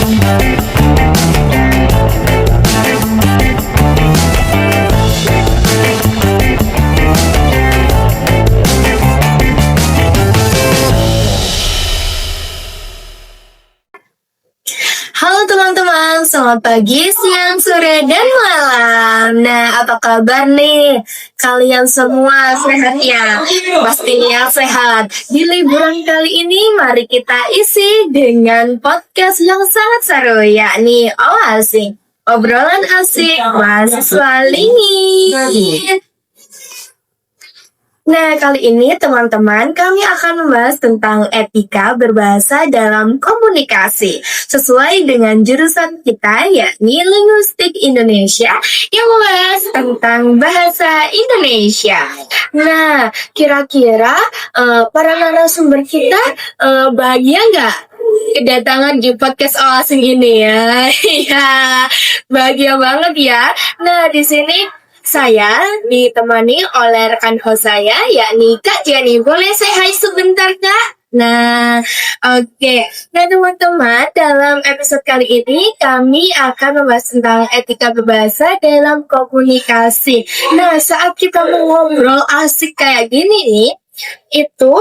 Halo teman-teman, selamat pagi, siang, sore, dan malam. Nah, apa kabar nih? Kalian semua sehat ya? Pastinya sehat. Di liburan kali ini, mari kita isi dengan podcast yang sangat seru, yakni Asik. Obrolan asik mahasiswa Lingi. Nah, kali ini teman-teman kami akan membahas tentang etika berbahasa dalam komunikasi sesuai dengan jurusan kita yakni Linguistik Indonesia yang membahas tentang bahasa Indonesia. Nah, kira-kira para narasumber kita bahagia nggak kedatangan di podcast Asing ini ya? Iya, bahagia banget ya. Nah, di sini saya ditemani oleh rekan host saya, yakni Kak Jenny. Boleh saya hai sebentar, Kak? Nah, oke. Nah, teman-teman, dalam episode kali ini kami akan membahas tentang etika berbahasa dalam komunikasi. Nah, saat kita mengobrol asik kayak gini nih, itu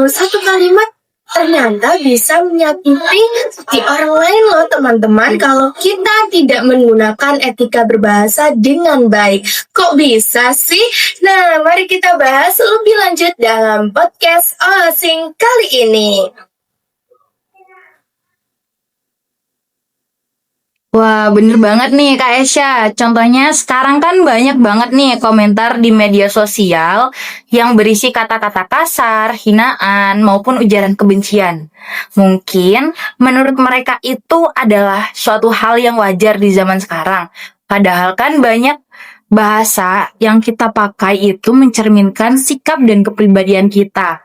satu kalimat ternyata bisa menyakiti di orang lain loh teman-teman kalau kita tidak menggunakan etika berbahasa dengan baik. Kok bisa sih? Nah, mari kita bahas lebih lanjut dalam podcast Asing kali ini. Wah, bener banget nih Kak Esya. Contohnya sekarang kan banyak banget nih komentar di media sosial yang berisi kata-kata kasar, hinaan, maupun ujaran kebencian. Mungkin menurut mereka itu adalah suatu hal yang wajar di zaman sekarang. Padahal kan banyak bahasa yang kita pakai itu mencerminkan sikap dan kepribadian kita.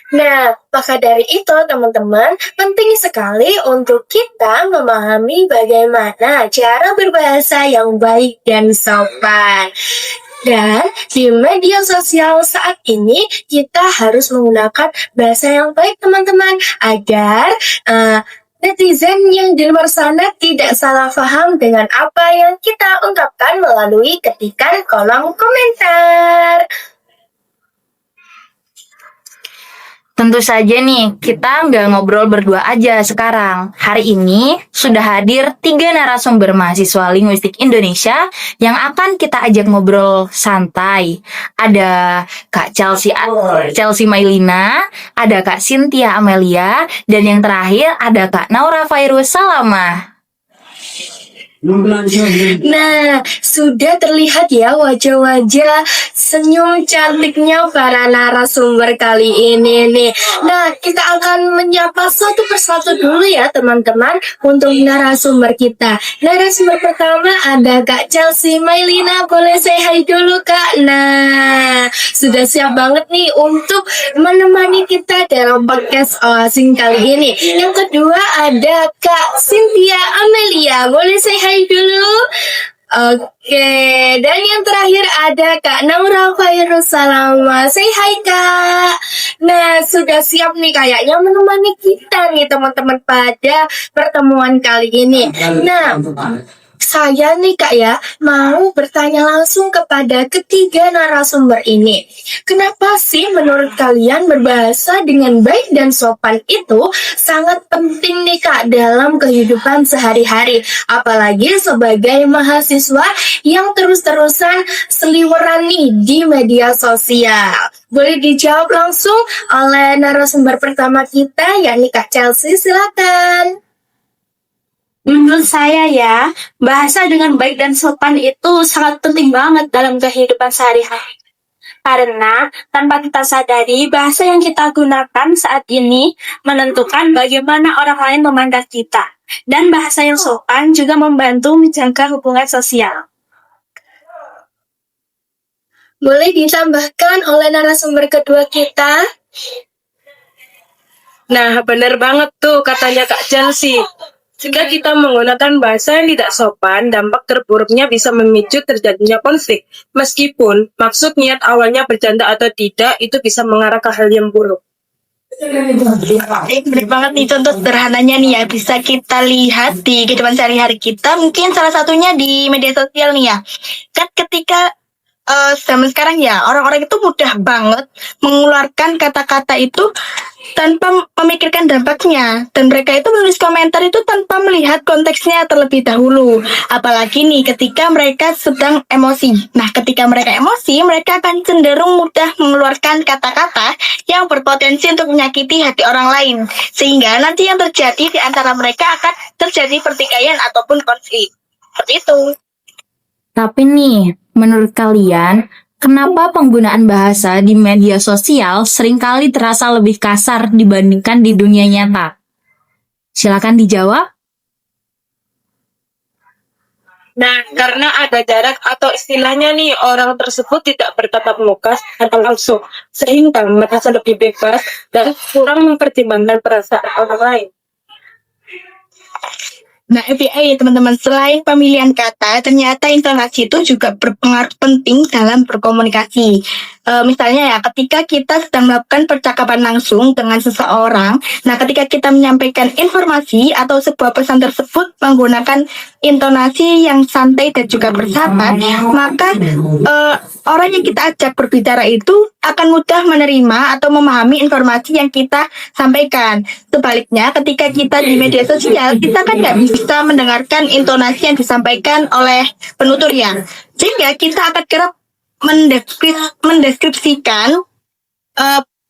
Nah, maka dari itu teman-teman, penting sekali untuk kita memahami bagaimana cara berbahasa yang baik dan sopan. Dan di media sosial saat ini, kita harus menggunakan bahasa yang baik teman-teman, agar netizen yang di luar sana tidak salah paham dengan apa yang kita ungkapkan melalui ketikan kolom komentar. Tentu saja nih, kita nggak ngobrol berdua aja sekarang. Hari ini sudah hadir 3 narasumber mahasiswa Linguistik Indonesia yang akan kita ajak ngobrol santai. Ada Kak Chelsea Mailina, ada Kak Cynthia Amelia, dan yang terakhir ada Kak Naura Fairuz Salamah. Nah, sudah terlihat ya wajah-wajah senyum cantiknya para narasumber kali ini nih. Nah, kita akan menyapa satu persatu dulu ya teman-teman untuk narasumber kita. Narasumber pertama ada Kak Chelsea Mailina. Boleh say hi dulu Kak. Nah, sudah siap banget nih untuk menemani kita dalam podcast Asing kali ini. Yang kedua ada Kak Cynthia Amelia. Boleh say hi dulu. Oke, dan yang terakhir ada Kak Naura Fairuz Salamah. Say hi Kak. Nah, sudah siap nih kayaknya menemani kita nih teman-teman pada pertemuan kali ini. Nah, saya nih Kak ya, mau bertanya langsung kepada ketiga narasumber ini. Kenapa sih menurut kalian berbahasa dengan baik dan sopan itu sangat penting nih Kak dalam kehidupan sehari-hari? Apalagi sebagai mahasiswa yang terus-terusan seliweran nih di media sosial. Boleh dijawab langsung oleh narasumber pertama kita, yakni Kak Chelsea, silakan. Menurut saya ya, bahasa dengan baik dan sopan itu sangat penting banget dalam kehidupan sehari-hari. Karena tanpa kita sadari, bahasa yang kita gunakan saat ini menentukan bagaimana orang lain memandang kita. Dan bahasa yang sopan juga membantu menjaga hubungan sosial. Boleh ditambahkan oleh narasumber kedua kita? Nah, benar banget tuh katanya Kak Chelsea. Jika kita menggunakan bahasa yang tidak sopan, dampak terburuknya bisa memicu terjadinya konflik. Meskipun maksud niat awalnya bercanda atau tidak, itu bisa mengarah ke hal yang buruk. Bener banget nih contoh sederhananya nih ya, bisa kita lihat di kehidupan sehari-hari kita, mungkin salah satunya di media sosial nih ya. Kan ketika zaman sekarang ya, orang-orang itu mudah banget mengeluarkan kata-kata itu tanpa memikirkan dampaknya, dan mereka itu menulis komentar itu tanpa melihat konteksnya terlebih dahulu, apalagi nih ketika mereka sedang emosi. Nah, ketika mereka emosi, mereka akan cenderung mudah mengeluarkan kata-kata yang berpotensi untuk menyakiti hati orang lain, sehingga nanti yang terjadi di antara mereka akan terjadi pertikaian ataupun konflik. Seperti itu. Tapi nih, menurut kalian, kenapa penggunaan bahasa di media sosial seringkali terasa lebih kasar dibandingkan di dunia nyata? Silakan dijawab. Nah, karena ada jarak atau istilahnya nih, orang tersebut tidak bertatap muka secara langsung, sehingga merasa lebih bebas dan kurang mempertimbangkan perasaan orang lain. Nah, FYI teman-teman, selain pemilihan kata, ternyata intonasi itu juga berpengaruh penting dalam berkomunikasi. Misalnya ya, ketika kita sedang melakukan percakapan langsung dengan seseorang, nah ketika kita menyampaikan informasi atau sebuah pesan tersebut menggunakan intonasi yang santai dan juga bersahabat, maka orang yang kita ajak berbicara itu akan mudah menerima atau memahami informasi yang kita sampaikan. Sebaliknya, ketika kita di media sosial, kita kan nggak bisa mendengarkan intonasi yang disampaikan oleh penuturnya, sehingga kita akan kerap mendeskripsikan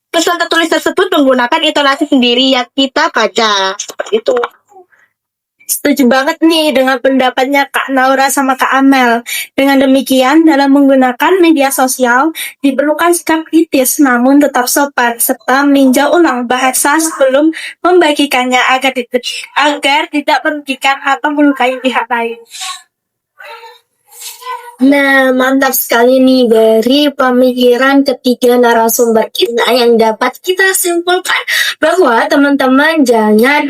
pesan tertulis tersebut menggunakan intonasi sendiri yang kita baca. Seperti itu. Setuju banget nih dengan pendapatnya Kak Naura sama Kak Amel. Dengan demikian, dalam menggunakan media sosial, diperlukan sikap kritis namun tetap sopan, serta meninjau ulang bahasa sebelum membagikannya agar tidak merugikan atau melukai pihak lain. Nah, mantap sekali nih dari pemikiran ketiga narasumber kita yang dapat kita simpulkan bahwa teman-teman jangan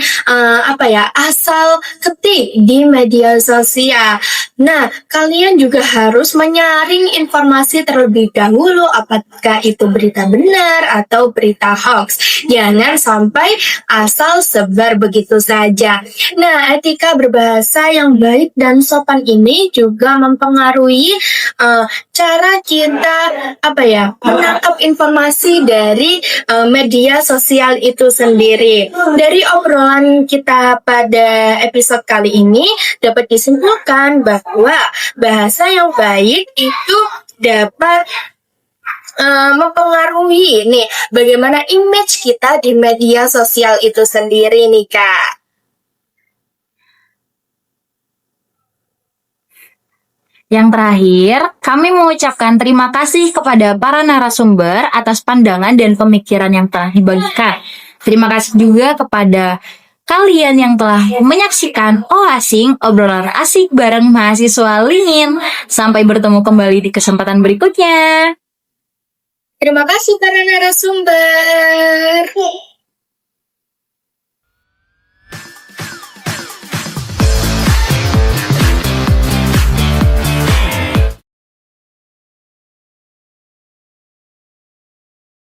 asal ketik di media sosial. Nah, kalian juga harus menyaring informasi terlebih dahulu apakah itu berita benar atau berita hoax. Jangan sampai asal sebar begitu saja. Nah, etika berbahasa yang baik dan sopan ini juga mempengaruhi cara kita menangkap informasi dari media sosial itu sendiri. Dari obrolan kita pada episode kali ini dapat disimpulkan bahwa bahasa yang baik itu dapat mempengaruhi nih bagaimana image kita di media sosial itu sendiri nih Kak. Yang terakhir, kami mengucapkan terima kasih kepada para narasumber atas pandangan dan pemikiran yang telah dibagikan. Terima kasih juga kepada kalian yang telah menyaksikan OASING, obrolan asik bareng mahasiswa Lingin. Sampai bertemu kembali di kesempatan berikutnya. Terima kasih para narasumber.